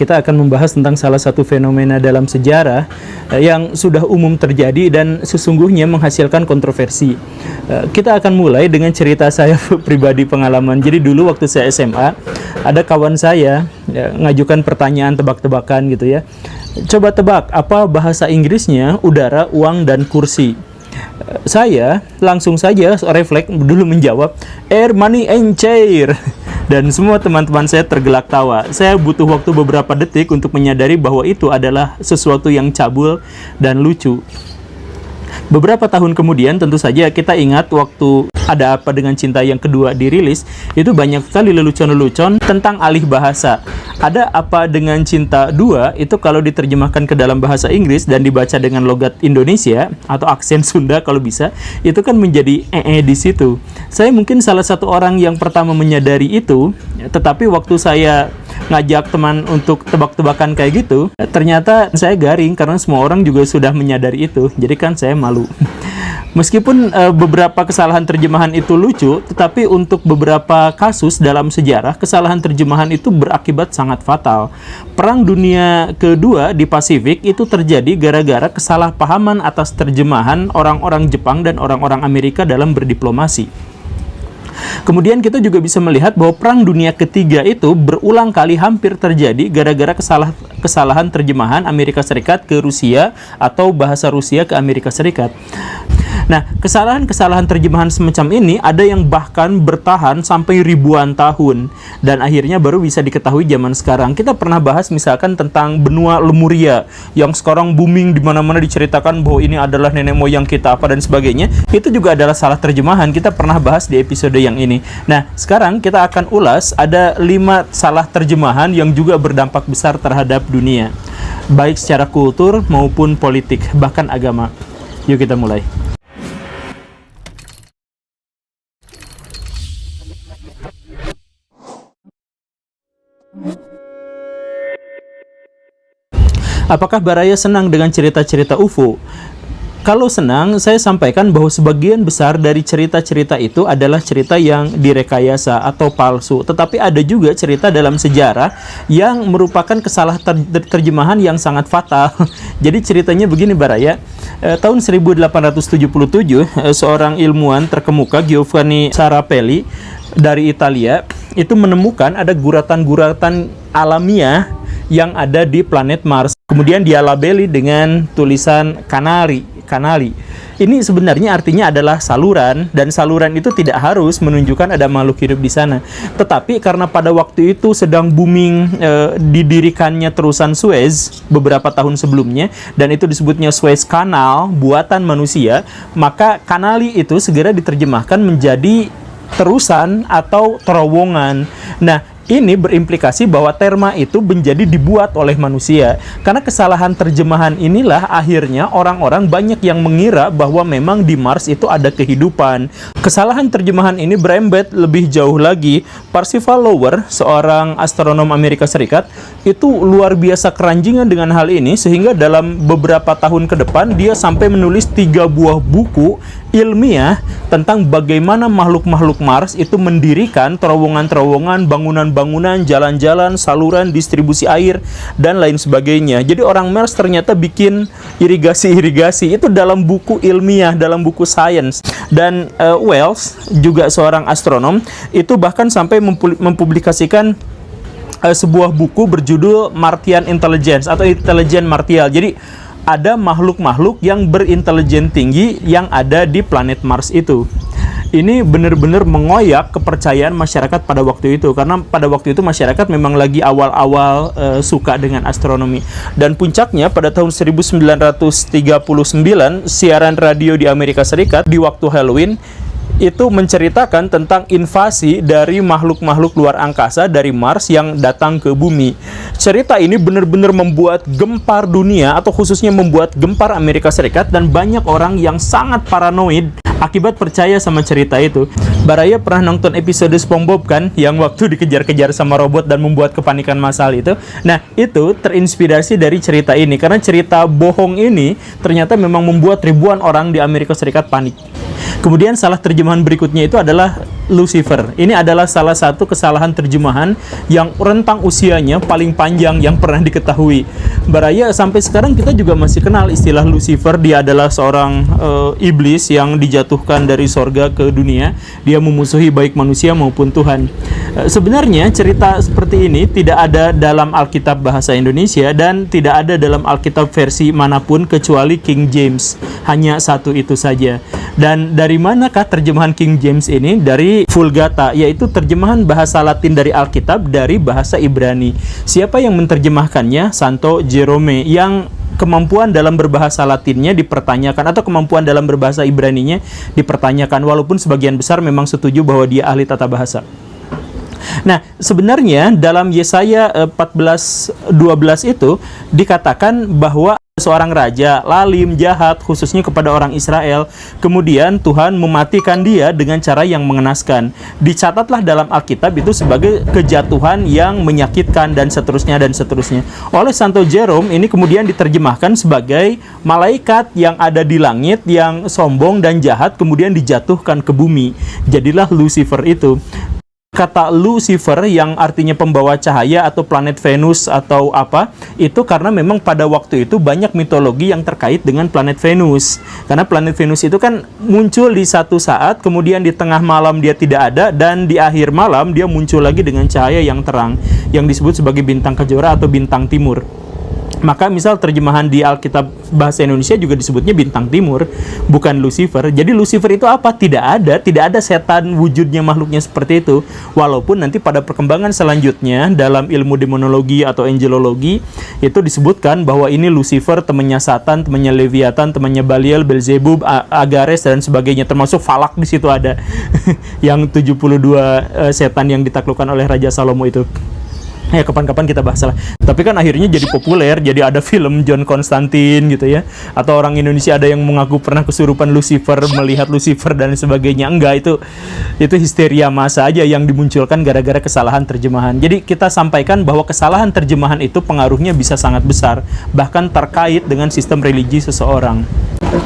Kita akan membahas tentang salah satu fenomena dalam sejarah yang sudah umum terjadi dan sesungguhnya menghasilkan kontroversi. Kita akan mulai dengan cerita saya pribadi pengalaman. Jadi dulu waktu saya SMA, ada kawan saya ngajukan pertanyaan tebak-tebakan gitu ya. Coba tebak, apa bahasa Inggrisnya udara, uang, dan kursi? Saya langsung saja refleks dulu menjawab air, money, and chair. Dan semua teman-teman saya tergelak tawa. Saya butuh waktu beberapa detik untuk menyadari bahwa itu adalah sesuatu yang cabul dan lucu. Beberapa tahun kemudian tentu saja kita ingat waktu Ada Apa Dengan Cinta yang kedua dirilis, itu banyak sekali lelucon-lelucon tentang alih bahasa. Ada Apa Dengan Cinta 2 itu kalau diterjemahkan ke dalam bahasa Inggris dan dibaca dengan logat Indonesia atau aksen Sunda kalau bisa, itu kan menjadi di situ. Saya mungkin salah satu orang yang pertama menyadari itu, tetapi waktu saya ngajak teman untuk tebak-tebakan kayak gitu, ternyata saya garing karena semua orang juga sudah menyadari itu. Jadi kan saya malu. Meskipun beberapa kesalahan terjemahan itu lucu, tetapi untuk beberapa kasus dalam sejarah, kesalahan terjemahan itu berakibat sangat fatal. Perang Dunia Kedua di Pasifik itu terjadi gara-gara kesalahpahaman atas terjemahan orang-orang Jepang dan orang-orang Amerika dalam berdiplomasi. Kemudian kita juga bisa melihat bahwa Perang Dunia Ketiga itu berulang kali hampir terjadi gara-gara kesalahan terjemahan Amerika Serikat ke Rusia atau bahasa Rusia ke Amerika Serikat. Nah, kesalahan-kesalahan terjemahan semacam ini ada yang bahkan bertahan sampai ribuan tahun dan akhirnya baru bisa diketahui zaman sekarang. Kita pernah bahas misalkan tentang benua Lemuria yang sekarang booming, di mana-mana diceritakan bahwa ini adalah nenek moyang kita apa dan sebagainya. Itu juga adalah salah terjemahan. Kita pernah bahas di episode yang ini. Nah, sekarang kita akan ulas ada 5 salah terjemahan yang juga berdampak besar terhadap dunia, baik secara kultur maupun politik, bahkan agama. Yuk kita mulai. Apakah Baraya senang dengan cerita-cerita UFO? Kalau senang, saya sampaikan bahwa sebagian besar dari cerita-cerita itu adalah cerita yang direkayasa atau palsu. Tetapi ada juga cerita dalam sejarah yang merupakan kesalahan terjemahan yang sangat fatal. Jadi ceritanya begini Baraya. Tahun 1877, seorang ilmuwan terkemuka, Giovanni Sarapelli, dari Italia, itu menemukan ada guratan-guratan alamiah yang ada di planet Mars. Kemudian dia labeli dengan tulisan kanali. Ini sebenarnya artinya adalah saluran, dan saluran itu tidak harus menunjukkan ada makhluk hidup di sana. Tetapi karena pada waktu itu sedang booming didirikannya terusan Suez beberapa tahun sebelumnya, dan itu disebutnya Suez Canal buatan manusia, maka kanali itu segera diterjemahkan menjadi terusan atau terowongan. Nah, ini berimplikasi bahwa terma itu menjadi dibuat oleh manusia. Karena kesalahan terjemahan inilah akhirnya orang-orang banyak yang mengira bahwa memang di Mars itu ada kehidupan. Kesalahan terjemahan ini berembet lebih jauh lagi. Percival Lowell, seorang astronom Amerika Serikat, itu luar biasa keranjingan dengan hal ini, sehingga dalam beberapa tahun ke depan dia sampai menulis 3 buah buku ilmiah tentang bagaimana makhluk-makhluk Mars itu mendirikan terowongan-terowongan, bangunan-bangunan, jalan-jalan, saluran, distribusi air, dan lain sebagainya. Jadi orang Mars ternyata bikin irigasi-irigasi itu dalam buku ilmiah, dalam buku sains. Dan Wells, juga seorang astronom, itu bahkan sampai mempublikasikan sebuah buku berjudul Martian Intelligence atau Intelijen Martial. Jadi ada makhluk-makhluk yang berintelijen tinggi yang ada di planet Mars itu. Ini benar-benar mengoyak kepercayaan masyarakat pada waktu itu, karena pada waktu itu masyarakat memang lagi awal-awal suka dengan astronomi. Dan puncaknya pada tahun 1939, siaran radio di Amerika Serikat di waktu Halloween itu menceritakan tentang invasi dari makhluk-makhluk luar angkasa dari Mars yang datang ke bumi. Cerita ini benar-benar membuat gempar dunia, atau khususnya membuat gempar Amerika Serikat, dan banyak orang yang sangat paranoid akibat percaya sama cerita itu. Baraya pernah nonton episode SpongeBob kan, yang waktu dikejar-kejar sama robot dan membuat kepanikan massal itu. Nah, itu terinspirasi dari cerita ini, karena cerita bohong ini ternyata memang membuat ribuan orang di Amerika Serikat panik. Kemudian salah terjemahan berikutnya itu adalah Lucifer. Ini adalah salah satu kesalahan terjemahan yang rentang usianya paling panjang yang pernah diketahui. Baraya sampai sekarang kita juga masih kenal istilah Lucifer. Dia adalah seorang iblis yang dijatuhkan dari sorga ke dunia. Dia memusuhi baik manusia maupun Tuhan. Sebenarnya cerita seperti ini tidak ada dalam Alkitab bahasa Indonesia dan tidak ada dalam Alkitab versi manapun kecuali King James. Hanya satu itu saja. Dan dari manakah terjemahan King James ini? Dari Vulgata, yaitu terjemahan bahasa Latin dari Alkitab dari bahasa Ibrani. Siapa yang menerjemahkannya? Santo Jerome, yang kemampuan dalam berbahasa Latinnya dipertanyakan atau kemampuan dalam berbahasa Ibraninya dipertanyakan, walaupun sebagian besar memang setuju bahwa dia ahli tata bahasa. Nah, sebenarnya dalam Yesaya 14:12 itu dikatakan bahwa seorang raja lalim, jahat, khususnya kepada orang Israel. Kemudian Tuhan mematikan dia dengan cara yang mengenaskan. Dicatatlah dalam Alkitab itu sebagai kejatuhan yang menyakitkan dan seterusnya dan seterusnya. Oleh Santo Jerome ini kemudian diterjemahkan sebagai malaikat yang ada di langit yang sombong dan jahat kemudian dijatuhkan ke bumi. Jadilah Lucifer itu. Kata Lucifer yang artinya pembawa cahaya atau planet Venus atau apa, itu karena memang pada waktu itu banyak mitologi yang terkait dengan planet Venus. Karena planet Venus itu kan muncul di satu saat, kemudian di tengah malam dia tidak ada, dan di akhir malam dia muncul lagi dengan cahaya yang terang, yang disebut sebagai bintang kejora atau bintang timur. Maka misal terjemahan di Alkitab bahasa Indonesia juga disebutnya bintang timur, bukan Lucifer. Jadi Lucifer itu apa? Tidak ada setan wujudnya makhluknya seperti itu. Walaupun nanti pada perkembangan selanjutnya dalam ilmu demonologi atau angelologi itu disebutkan bahwa ini Lucifer, temannya Satan, temannya Leviathan, temannya Belial, Belzebub, Agares dan sebagainya, termasuk Falak di situ ada. Yang 72 setan yang ditaklukkan oleh Raja Salomo itu. Ya kapan-kapan kita bahas lah. Tapi kan akhirnya jadi populer, jadi ada film John Constantine gitu ya. Atau orang Indonesia ada yang mengaku pernah kesurupan Lucifer, melihat Lucifer dan sebagainya. Enggak, itu histeria massa aja yang dimunculkan gara-gara kesalahan terjemahan. Jadi kita sampaikan bahwa kesalahan terjemahan itu pengaruhnya bisa sangat besar, bahkan terkait dengan sistem religi seseorang.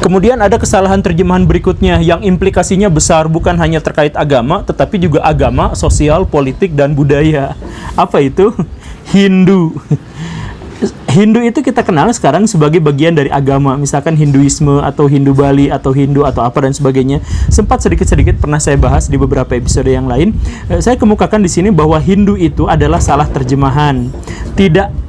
Kemudian ada kesalahan terjemahan berikutnya yang implikasinya besar, bukan hanya terkait agama, tetapi juga agama, sosial, politik, dan budaya. Apa itu? Hindu. Hindu itu kita kenal sekarang sebagai bagian dari agama, misalkan Hinduisme atau Hindu Bali atau Hindu atau apa dan sebagainya. Sempat sedikit-sedikit pernah saya bahas di beberapa episode yang lain. Saya kemukakan di sini bahwa Hindu itu adalah salah terjemahan.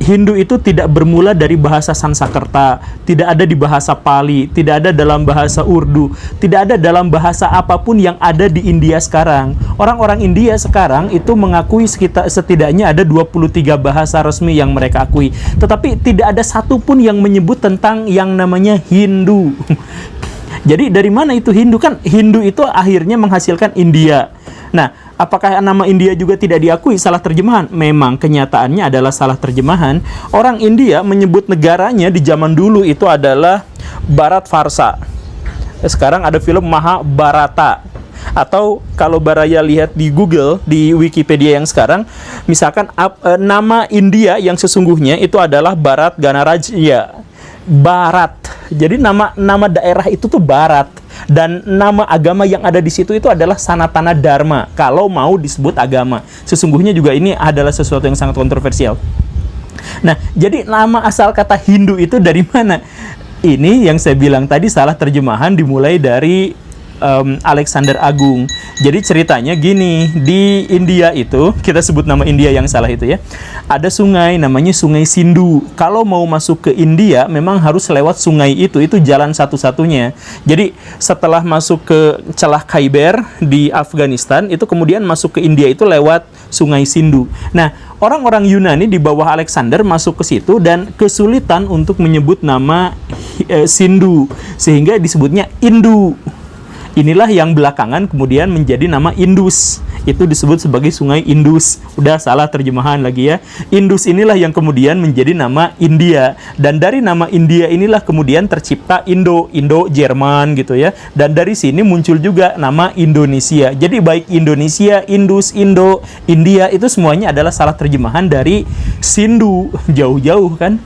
Hindu itu tidak bermula dari bahasa Sanskerta, tidak ada di bahasa Pali, tidak ada dalam bahasa Urdu, tidak ada dalam bahasa apapun yang ada di India sekarang. Orang-orang India sekarang itu mengakui setidaknya ada 23 bahasa resmi yang mereka akui. Tetapi tidak ada satupun yang menyebut tentang yang namanya Hindu. Jadi dari mana itu Hindu? Kan Hindu itu akhirnya menghasilkan India. Nah, apakah nama India juga tidak diakui? Salah terjemahan? Memang kenyataannya adalah salah terjemahan. Orang India menyebut negaranya di zaman dulu itu adalah Bharat Varsa. Sekarang ada film Mahabharata. Atau kalau Baraya lihat di Google, di Wikipedia yang sekarang, misalkan nama India yang sesungguhnya itu adalah Bharat Ganaraja. Barat. Jadi nama daerah itu tuh Barat. Dan nama agama yang ada di situ itu adalah Sanatana Dharma. Kalau mau disebut agama, sesungguhnya juga ini adalah sesuatu yang sangat kontroversial. Nah, jadi nama asal kata Hindu itu dari mana? Ini yang saya bilang tadi salah terjemahan dimulai dari Alexander Agung. Jadi ceritanya gini, di India itu, kita sebut nama India yang salah itu ya, ada sungai namanya Sungai Sindhu. Kalau mau masuk ke India memang harus lewat sungai itu jalan satu-satunya. Jadi setelah masuk ke celah Khyber di Afghanistan, itu kemudian masuk ke India itu lewat Sungai Sindhu. Nah, orang-orang Yunani di bawah Alexander masuk ke situ dan kesulitan untuk menyebut nama Sindhu, sehingga disebutnya Indu. Inilah yang belakangan kemudian menjadi nama Indus. Itu disebut sebagai Sungai Indus. Udah salah terjemahan lagi ya. Indus inilah yang kemudian menjadi nama India. Dan dari nama India inilah kemudian tercipta Indo-Jerman gitu ya. Dan dari sini muncul juga nama Indonesia. Jadi baik Indonesia, Indus, Indo, India itu semuanya adalah salah terjemahan dari Sindhu. Jauh-jauh kan.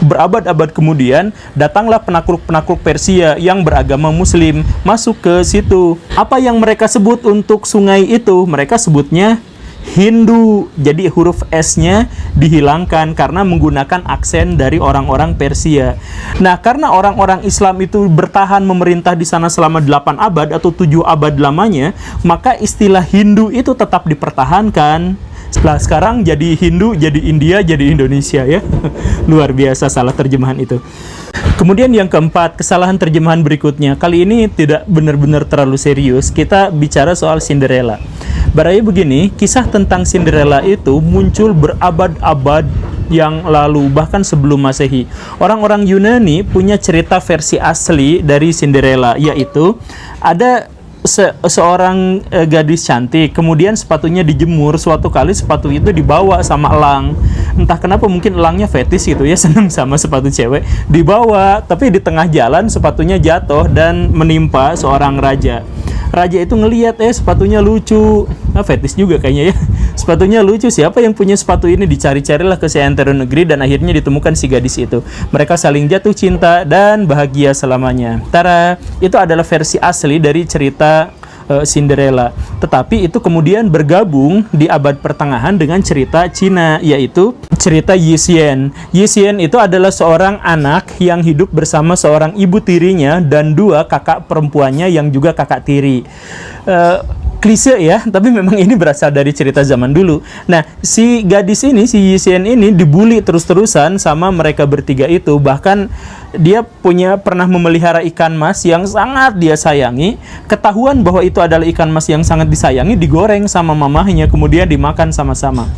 Berabad-abad kemudian, datanglah penakluk-penakluk Persia yang beragama Muslim masuk ke situ. Apa yang mereka sebut untuk sungai itu? Mereka sebutnya Hindu. Jadi huruf S-nya dihilangkan karena menggunakan aksen dari orang-orang Persia. Nah, karena orang-orang Islam itu bertahan memerintah di sana selama 8 abad atau 7 abad lamanya, maka istilah Hindu itu tetap dipertahankan. Setelah sekarang jadi Hindu, jadi India, jadi Indonesia ya. Luar biasa salah terjemahan itu. Kemudian yang keempat, kesalahan terjemahan berikutnya. Kali ini tidak benar-benar terlalu serius. Kita bicara soal Cinderella. Baraya begini, kisah tentang Cinderella itu muncul berabad-abad yang lalu, bahkan sebelum Masehi. Orang-orang Yunani punya cerita versi asli dari Cinderella, yaitu ada seorang gadis cantik, kemudian sepatunya dijemur. Suatu kali sepatu itu dibawa sama elang. Entah kenapa, mungkin elangnya fetis gitu ya, senang sama sepatu cewek. Dibawa, tapi di tengah jalan sepatunya jatuh dan menimpa seorang raja. Raja itu ngelihat, sepatunya lucu. Fetis juga kayaknya ya. Sepatunya lucu, siapa yang punya sepatu ini? Dicari-carilah ke seantero negeri dan akhirnya ditemukan si gadis itu. Mereka saling jatuh cinta dan bahagia selamanya. Tara, itu adalah versi asli dari cerita Cinderella. Tetapi itu kemudian bergabung di abad pertengahan dengan cerita Cina, yaitu cerita Yixuan. Yixuan itu adalah seorang anak yang hidup bersama seorang ibu tirinya dan 2 kakak perempuannya yang juga kakak tiri. Klise ya, tapi memang ini berasal dari cerita zaman dulu. Nah, si gadis ini, si Yixuan ini dibully terus-terusan sama mereka bertiga itu. Bahkan dia pernah memelihara ikan mas yang sangat dia sayangi. Ketahuan bahwa itu adalah ikan mas yang sangat disayangi, digoreng sama mamahnya, kemudian dimakan sama-sama.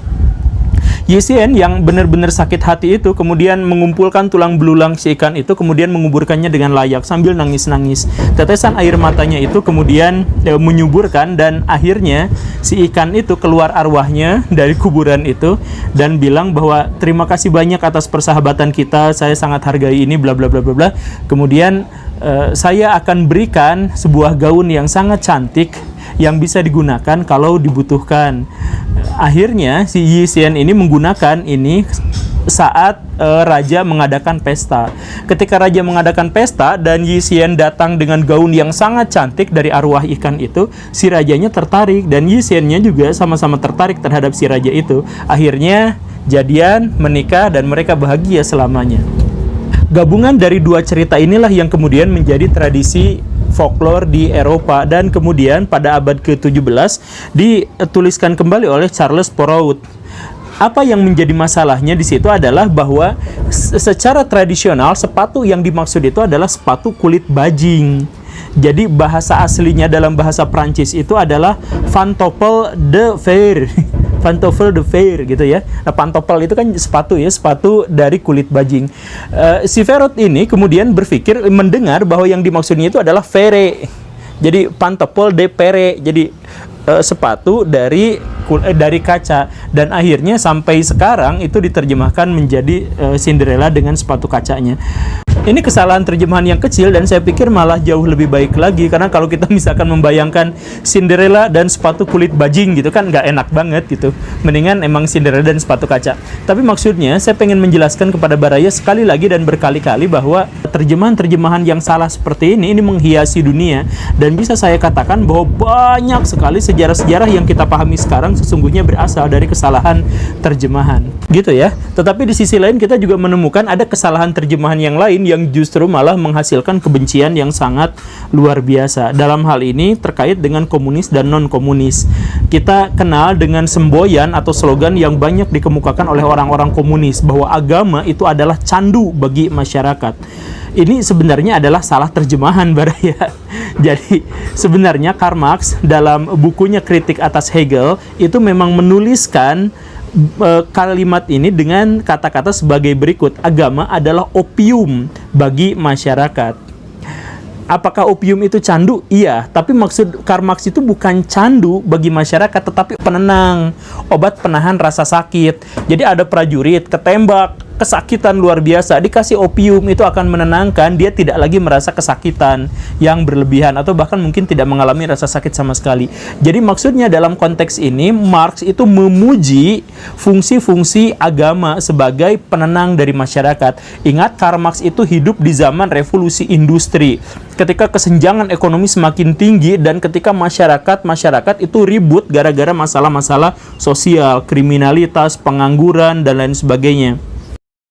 Yixuan yang benar-benar sakit hati itu kemudian mengumpulkan tulang belulang si ikan itu, kemudian menguburkannya dengan layak sambil nangis-nangis. Tetesan air matanya itu kemudian menyuburkan, dan akhirnya si ikan itu keluar arwahnya dari kuburan itu dan bilang bahwa terima kasih banyak atas persahabatan kita, saya sangat hargai ini, bla bla bla bla bla. Kemudian saya akan berikan sebuah gaun yang sangat cantik yang bisa digunakan kalau dibutuhkan. Akhirnya si Yixuan ini menggunakan ini saat raja mengadakan pesta. Ketika raja mengadakan pesta dan Yixuan datang dengan gaun yang sangat cantik dari arwah ikan itu, si rajanya tertarik dan Yixuan-nya juga sama-sama tertarik terhadap si raja itu. Akhirnya jadian, menikah, dan mereka bahagia selamanya. Gabungan dari 2 cerita inilah yang kemudian menjadi tradisi folklore di Eropa, dan kemudian pada abad ke-17 dituliskan kembali oleh Charles Perrault. Apa yang menjadi masalahnya di situ adalah bahwa secara tradisional sepatu yang dimaksud itu adalah sepatu kulit bajing. Jadi bahasa aslinya dalam bahasa Prancis itu adalah pantoufle de fer. Pantoufle de fer gitu ya. Nah, pantofel itu kan sepatu ya, sepatu dari kulit bajing. Si Perrault ini kemudian berpikir, mendengar bahwa yang dimaksudnya itu adalah fere. Jadi pantoufle de pere. Jadi sepatu dari kaca, dan akhirnya sampai sekarang itu diterjemahkan menjadi Cinderella dengan sepatu kacanya. Ini kesalahan terjemahan yang kecil, dan saya pikir malah jauh lebih baik lagi, karena kalau kita misalkan membayangkan Cinderella dan sepatu kulit bajing gitu kan nggak enak banget gitu. Mendingan emang Cinderella dan sepatu kaca. Tapi maksudnya saya pengen menjelaskan kepada Baraya sekali lagi dan berkali-kali bahwa terjemahan-terjemahan yang salah seperti ini menghiasi dunia, dan bisa saya katakan bahwa banyak sekali sejarah-sejarah yang kita pahami sekarang sesungguhnya berasal dari kesalahan terjemahan gitu ya. Tetapi di sisi lain kita juga menemukan ada kesalahan terjemahan yang lain yang justru malah menghasilkan kebencian yang sangat luar biasa. Dalam hal ini terkait dengan komunis dan non-komunis. Kita kenal dengan semboyan atau slogan yang banyak dikemukakan oleh orang-orang komunis bahwa agama itu adalah candu bagi masyarakat. Ini sebenarnya adalah salah terjemahan, Baraya. Jadi sebenarnya Karl Marx dalam bukunya Kritik atas Hegel itu memang menuliskan kalimat ini dengan kata-kata sebagai berikut: agama adalah opium bagi masyarakat. Apakah opium itu candu? Iya, tapi maksud Karl Marx itu bukan candu bagi masyarakat, tetapi penenang, obat penahan rasa sakit. Jadi ada prajurit ketembak kesakitan luar biasa, dikasih opium itu akan menenangkan, dia tidak lagi merasa kesakitan yang berlebihan atau bahkan mungkin tidak mengalami rasa sakit sama sekali. Jadi maksudnya dalam konteks ini Marx itu memuji fungsi-fungsi agama sebagai penenang dari masyarakat. Ingat, Karl Marx itu hidup di zaman revolusi industri, ketika kesenjangan ekonomi semakin tinggi dan ketika masyarakat itu ribut gara-gara masalah-masalah sosial, kriminalitas, pengangguran dan lain sebagainya.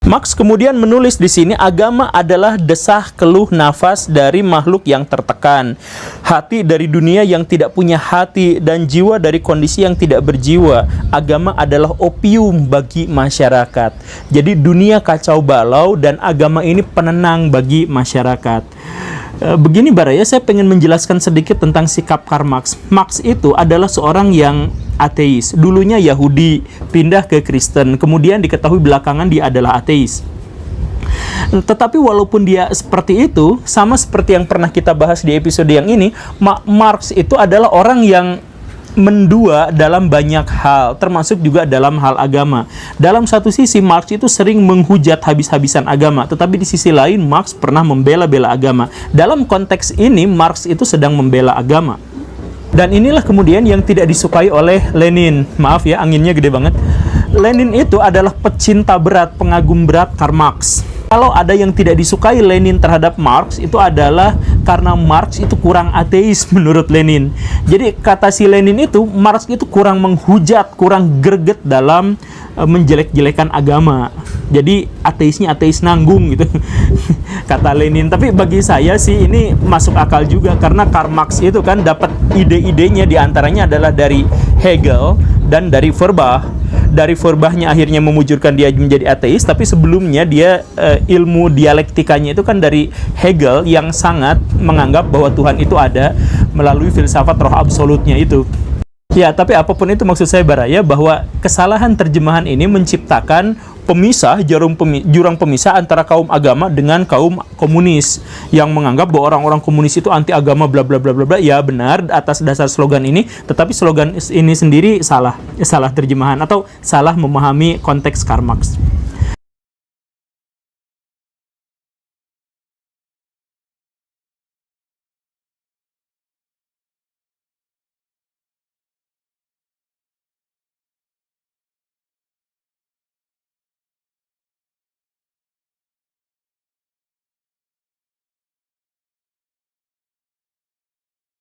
Marx kemudian menulis di sini, agama adalah desah keluh nafas dari makhluk yang tertekan, hati dari dunia yang tidak punya hati, dan jiwa dari kondisi yang tidak berjiwa. Agama adalah opium bagi masyarakat. Jadi dunia kacau balau dan agama ini penenang bagi masyarakat. Begini Baraya, saya pengen menjelaskan sedikit tentang sikap Karl Marx. Marx itu adalah seorang yang ateis. Dulunya Yahudi, pindah ke Kristen, kemudian diketahui belakangan dia adalah ateis. Tetapi walaupun dia seperti itu, sama seperti yang pernah kita bahas di episode yang ini, Marx itu adalah orang yang mendua dalam banyak hal, termasuk juga dalam hal agama. Dalam satu sisi, Marx itu sering menghujat habis-habisan agama, tetapi di sisi lain, Marx pernah membela-bela agama. Dalam konteks ini, Marx itu sedang membela agama. Dan inilah kemudian yang tidak disukai oleh Lenin. Maaf ya, anginnya gede banget. Lenin itu adalah pecinta berat, pengagum berat Karl Marx. Kalau ada yang tidak disukai Lenin terhadap Marx, itu adalah karena Marx itu kurang ateis menurut Lenin. Jadi kata si Lenin itu, Marx itu kurang menghujat, kurang greget dalam menjelek-jelekan agama. Jadi ateisnya ateis nanggung gitu kata Lenin. Tapi bagi saya sih ini masuk akal juga, karena Karl Marx itu kan dapat ide-idenya diantaranya adalah dari Hegel dan dari Feuerbach. Dari Feuerbachnya akhirnya memujurkan dia menjadi ateis, tapi sebelumnya dia ilmu dialektikanya itu kan dari Hegel yang sangat menganggap bahwa Tuhan itu ada melalui filsafat roh absolutnya itu. Ya, tapi apapun itu maksud saya Baraya, bahwa kesalahan terjemahan ini menciptakan jurang pemisah antara kaum agama dengan kaum komunis yang menganggap bahwa orang-orang komunis itu anti agama bla bla bla bla bla. Ya benar atas dasar slogan ini, tetapi slogan ini sendiri salah terjemahan atau salah memahami konteks Karl Marx.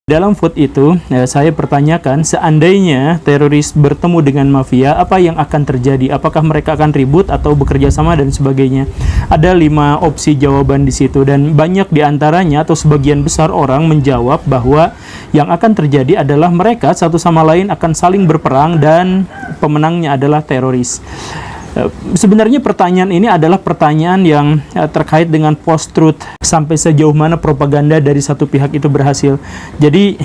Dalam vote itu, saya pertanyakan, seandainya teroris bertemu dengan mafia, apa yang akan terjadi? Apakah mereka akan ribut atau bekerja sama dan sebagainya? Ada 5 opsi jawaban di situ, dan banyak diantaranya atau sebagian besar orang menjawab bahwa yang akan terjadi adalah mereka satu sama lain akan saling berperang dan pemenangnya adalah teroris. Sebenarnya pertanyaan ini adalah pertanyaan yang terkait dengan post-truth, sampai sejauh mana propaganda dari satu pihak itu berhasil. Jadi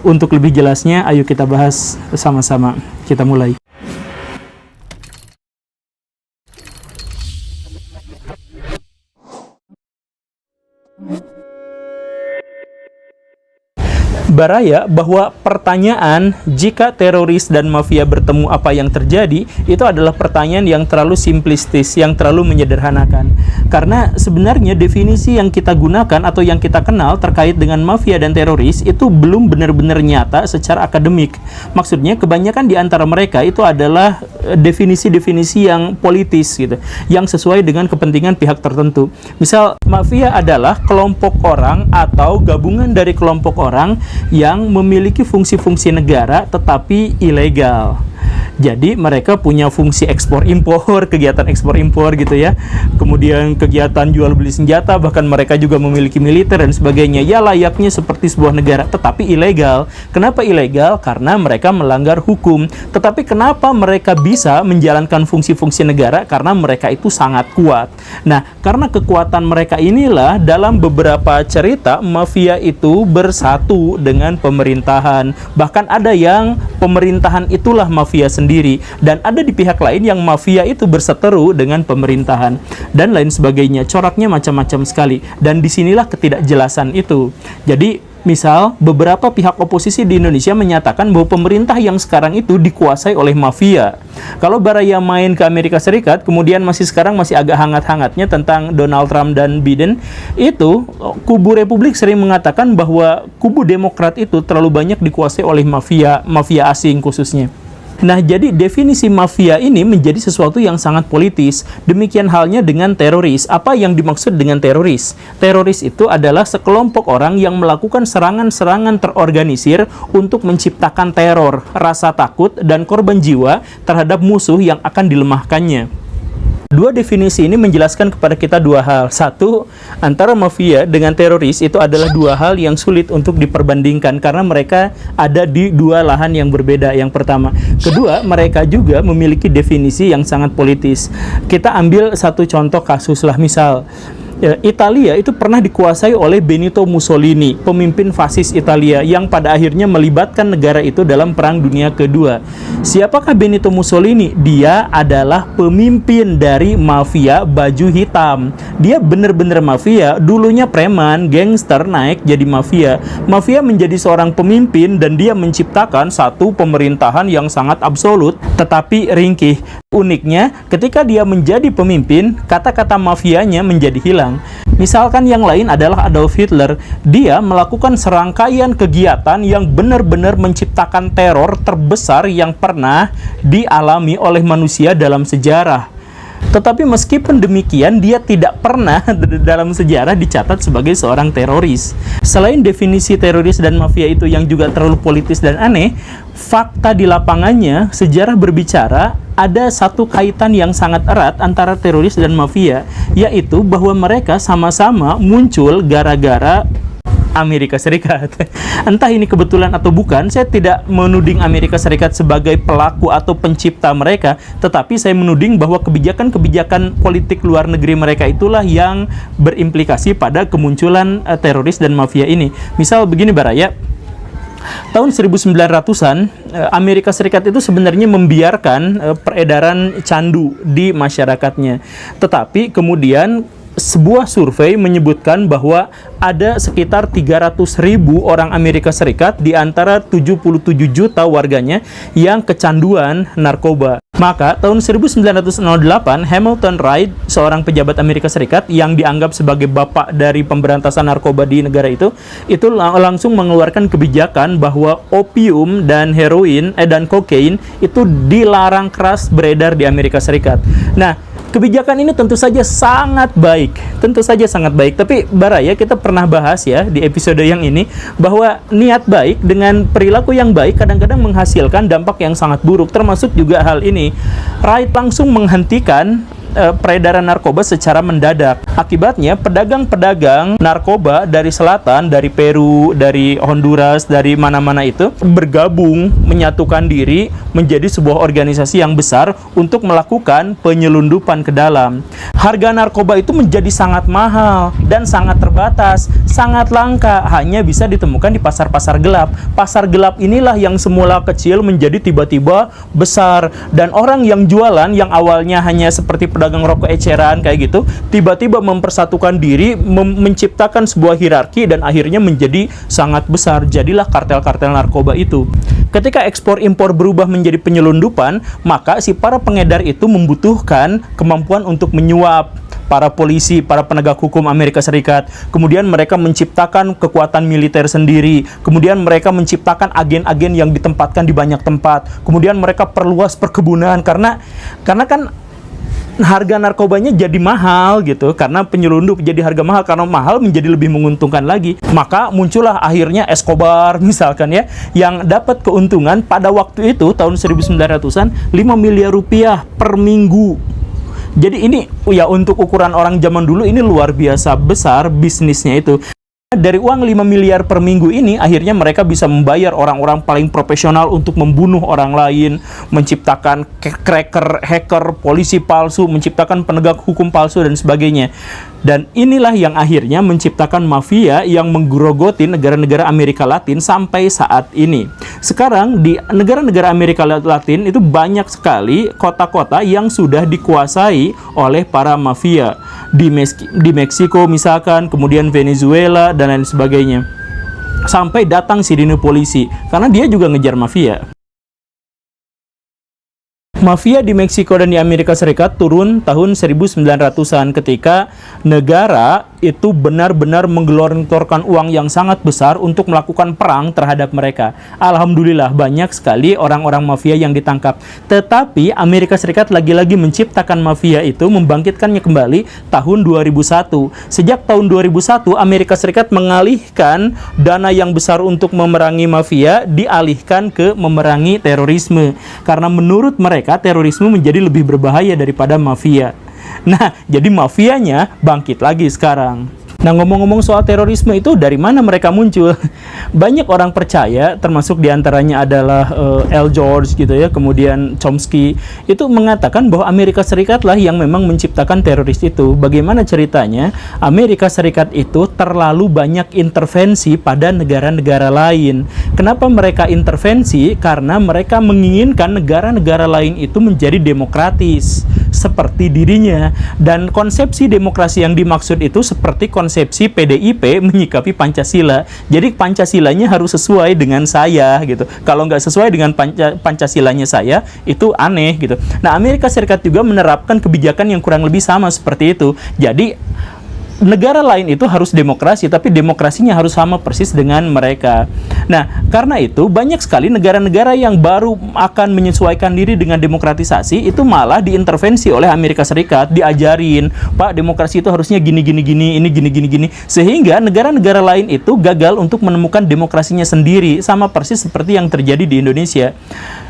untuk lebih jelasnya, ayo kita bahas sama-sama. Kita mulai. Baraya, bahwa pertanyaan jika teroris dan mafia bertemu apa yang terjadi, itu adalah pertanyaan yang terlalu simplistis, yang terlalu menyederhanakan. Karena sebenarnya definisi yang kita gunakan atau yang kita kenal terkait dengan mafia dan teroris itu belum benar-benar nyata secara akademik. Maksudnya kebanyakan di antara mereka itu adalah definisi-definisi yang politis gitu, yang sesuai dengan kepentingan pihak tertentu. Misal, mafia adalah kelompok orang atau gabungan dari kelompok orang yang memiliki fungsi-fungsi negara tetapi ilegal. Jadi mereka punya fungsi ekspor-impor, kegiatan ekspor-impor gitu ya. Kemudian kegiatan jual beli senjata, bahkan mereka juga memiliki militer dan sebagainya. Ya layaknya seperti sebuah negara, tetapi ilegal. Kenapa ilegal? Karena mereka melanggar hukum. Tetapi kenapa mereka bisa menjalankan fungsi-fungsi negara? Karena mereka itu sangat kuat. Nah, karena kekuatan mereka inilah dalam beberapa cerita mafia itu bersatu dengan pemerintahan. Bahkan ada yang pemerintahan itulah mafia sendiri, dan ada di pihak lain yang mafia itu berseteru dengan pemerintahan dan lain sebagainya. Coraknya macam-macam sekali, dan disinilah ketidakjelasan itu. Jadi Misal, beberapa pihak oposisi di Indonesia menyatakan bahwa pemerintah yang sekarang itu dikuasai oleh mafia. Kalau Baraya main ke Amerika Serikat, kemudian sekarang masih agak hangat-hangatnya tentang Donald Trump dan Biden, itu kubu Republik sering mengatakan bahwa kubu Demokrat itu terlalu banyak dikuasai oleh mafia asing khususnya. Nah, jadi definisi mafia ini menjadi sesuatu yang sangat politis. Demikian halnya dengan teroris. Apa yang dimaksud dengan teroris? Teroris itu adalah sekelompok orang yang melakukan serangan-serangan terorganisir untuk menciptakan teror, rasa takut, dan korban jiwa terhadap musuh yang akan dilemahkannya. Dua definisi ini menjelaskan kepada kita dua hal. Satu, antara mafia dengan teroris itu adalah dua hal yang sulit untuk diperbandingkan karena mereka ada di dua lahan yang berbeda, yang pertama. Kedua, mereka juga memiliki definisi yang sangat politis. Kita ambil satu contoh kasus lah, misal Italia itu pernah dikuasai oleh Benito Mussolini, pemimpin fasis Italia yang pada akhirnya melibatkan negara itu dalam Perang Dunia Kedua. Siapakah Benito Mussolini? Dia adalah pemimpin dari mafia baju hitam. Dia benar-benar mafia, dulunya preman, gangster, naik jadi mafia. Mafia menjadi seorang pemimpin dan dia menciptakan satu pemerintahan yang sangat absolut tetapi ringkih. Uniknya, ketika dia menjadi pemimpin, kata-kata mafianya menjadi hilang. Misalkan yang lain adalah Adolf Hitler. Dia melakukan serangkaian kegiatan yang benar-benar menciptakan teror terbesar yang pernah dialami oleh manusia dalam sejarah. Tetapi meskipun demikian, dia tidak pernah dalam sejarah dicatat sebagai seorang teroris. Selain definisi teroris dan mafia itu yang juga terlalu politis dan aneh, fakta di lapangannya, sejarah berbicara, ada satu kaitan yang sangat erat antara teroris dan mafia, yaitu bahwa mereka sama-sama muncul gara-gara Amerika Serikat. Entah ini kebetulan atau bukan, saya tidak menuding Amerika Serikat sebagai pelaku atau pencipta mereka, tetapi saya menuding bahwa kebijakan-kebijakan politik luar negeri mereka itulah yang berimplikasi pada kemunculan teroris dan mafia ini. Misal begini Baraya, tahun 1900-an, Amerika Serikat itu sebenarnya membiarkan peredaran candu di masyarakatnya. Tetapi kemudian sebuah survei menyebutkan bahwa ada sekitar 300.000 orang Amerika Serikat di antara 77 juta warganya yang kecanduan narkoba. Maka tahun 1908, Hamilton Wright, seorang pejabat Amerika Serikat yang dianggap sebagai bapak dari pemberantasan narkoba di negara itu langsung mengeluarkan kebijakan bahwa opium dan heroin dan kokain itu dilarang keras beredar di Amerika Serikat. Nah, kebijakan ini tentu saja sangat baik, tapi Baraya, kita pernah bahas ya di episode yang ini bahwa niat baik dengan perilaku yang baik kadang-kadang menghasilkan dampak yang sangat buruk, termasuk juga hal ini. Wright langsung menghentikan peredaran narkoba secara mendadak. Akibatnya, pedagang-pedagang narkoba dari selatan, dari Peru, dari Honduras, dari mana-mana itu bergabung, menyatukan diri menjadi sebuah organisasi yang besar untuk melakukan penyelundupan ke dalam. Harga narkoba itu menjadi sangat mahal dan sangat terbatas, sangat langka, hanya bisa ditemukan di pasar-pasar gelap. Pasar gelap inilah yang semula kecil menjadi tiba-tiba besar, dan orang yang jualan yang awalnya hanya seperti pedagang rokok eceran kayak gitu, tiba-tiba mempersatukan diri, menciptakan sebuah hierarki dan akhirnya menjadi sangat besar. Jadilah kartel-kartel narkoba itu. Ketika ekspor impor berubah menjadi penyelundupan, maka si para pengedar itu membutuhkan kemampuan untuk menyuap para polisi, para penegak hukum Amerika Serikat. Kemudian mereka menciptakan kekuatan militer sendiri. Kemudian mereka menciptakan agen-agen yang ditempatkan di banyak tempat. Kemudian mereka perluas perkebunan karena kan harga narkobanya jadi mahal gitu, karena penyelundup jadi harga mahal, karena mahal menjadi lebih menguntungkan lagi. Maka muncullah akhirnya Escobar misalkan ya, yang dapat keuntungan pada waktu itu tahun 1900-an 5 miliar rupiah per minggu. Jadi ini ya untuk ukuran orang zaman dulu ini luar biasa besar bisnisnya itu. Dari uang 5 miliar per minggu ini, akhirnya mereka bisa membayar orang-orang paling profesional untuk membunuh orang lain, menciptakan cracker, hacker, polisi palsu, menciptakan penegak hukum palsu, dan sebagainya. Dan inilah yang akhirnya menciptakan mafia yang menggerogoti negara-negara Amerika Latin sampai saat ini. Sekarang di negara-negara Amerika Latin itu banyak sekali kota-kota yang sudah dikuasai oleh para mafia. Di Meksiko misalkan, kemudian Venezuela, dan lain sebagainya. sampai datang sirine polisi, karena dia juga ngejar mafia. Mafia di Meksiko dan di Amerika Serikat turun tahun 1900-an ketika negara itu benar-benar menggelontorkan uang yang sangat besar untuk melakukan perang terhadap mereka. Alhamdulillah banyak sekali orang-orang mafia yang ditangkap. Tetapi Amerika Serikat lagi-lagi menciptakan mafia itu, membangkitkannya kembali tahun 2001. Sejak tahun 2001 Amerika Serikat mengalihkan dana yang besar untuk memerangi mafia dialihkan ke memerangi terorisme. Karena menurut mereka terorisme menjadi lebih berbahaya daripada mafia. Nah, jadi mafianya bangkit lagi sekarang. Nah, ngomong-ngomong soal terorisme itu, dari mana mereka muncul? Banyak orang percaya, termasuk diantaranya adalah L. George gitu ya, kemudian Chomsky, itu mengatakan bahwa Amerika Serikat lah yang memang menciptakan teroris itu. Bagaimana ceritanya? Amerika Serikat itu terlalu banyak intervensi pada negara-negara lain. Kenapa mereka intervensi? Karena mereka menginginkan negara-negara lain itu menjadi demokratis seperti dirinya. Dan konsepsi demokrasi yang dimaksud itu seperti konsepsi PDIP menyikapi Pancasila. Jadi Pancasilanya harus sesuai dengan saya gitu. Kalau nggak sesuai dengan Pancasilanya saya, itu aneh gitu. Nah, Amerika Serikat juga menerapkan kebijakan yang kurang lebih sama seperti itu. Jadi negara lain itu harus demokrasi, tapi demokrasinya harus sama persis dengan mereka. Nah, karena itu banyak sekali negara-negara yang baru akan menyesuaikan diri dengan demokratisasi itu malah diintervensi oleh Amerika Serikat, diajarin, Pak, demokrasi itu harusnya gini, ini gini. Sehingga negara-negara lain itu gagal untuk menemukan demokrasinya sendiri, sama persis seperti yang terjadi di Indonesia.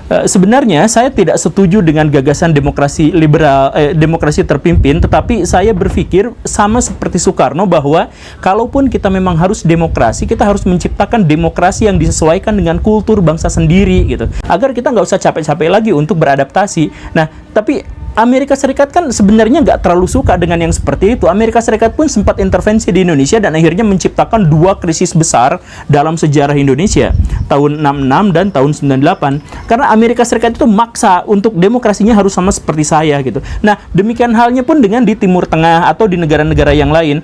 Sebenarnya saya tidak setuju dengan gagasan demokrasi liberal, demokrasi terpimpin, tetapi saya berpikir sama seperti Soekarno bahwa kalaupun kita memang harus demokrasi, kita harus menciptakan demokrasi yang disesuaikan dengan kultur bangsa sendiri gitu, agar kita nggak usah capek-capek lagi untuk beradaptasi. Nah, tapi Amerika Serikat kan sebenarnya nggak terlalu suka dengan yang seperti itu. Amerika Serikat pun sempat intervensi di Indonesia dan akhirnya menciptakan dua krisis besar dalam sejarah Indonesia, tahun 66 dan tahun 98. Karena Amerika Serikat itu maksa untuk demokrasinya harus sama seperti saya gitu. Nah, demikian halnya pun dengan di Timur Tengah atau di negara-negara yang lain.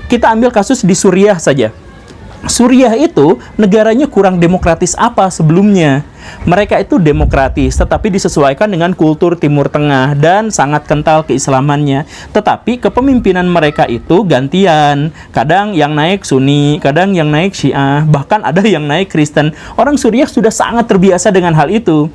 Kita ambil kasus di Suriah saja. Suriah itu negaranya kurang demokratis apa sebelumnya? Mereka itu demokratis, tetapi disesuaikan dengan kultur Timur Tengah dan sangat kental keislamannya. Tetapi kepemimpinan mereka itu gantian. Kadang yang naik Sunni, kadang yang naik Syiah, bahkan ada yang naik Kristen. Orang Suriah sudah sangat terbiasa dengan hal itu.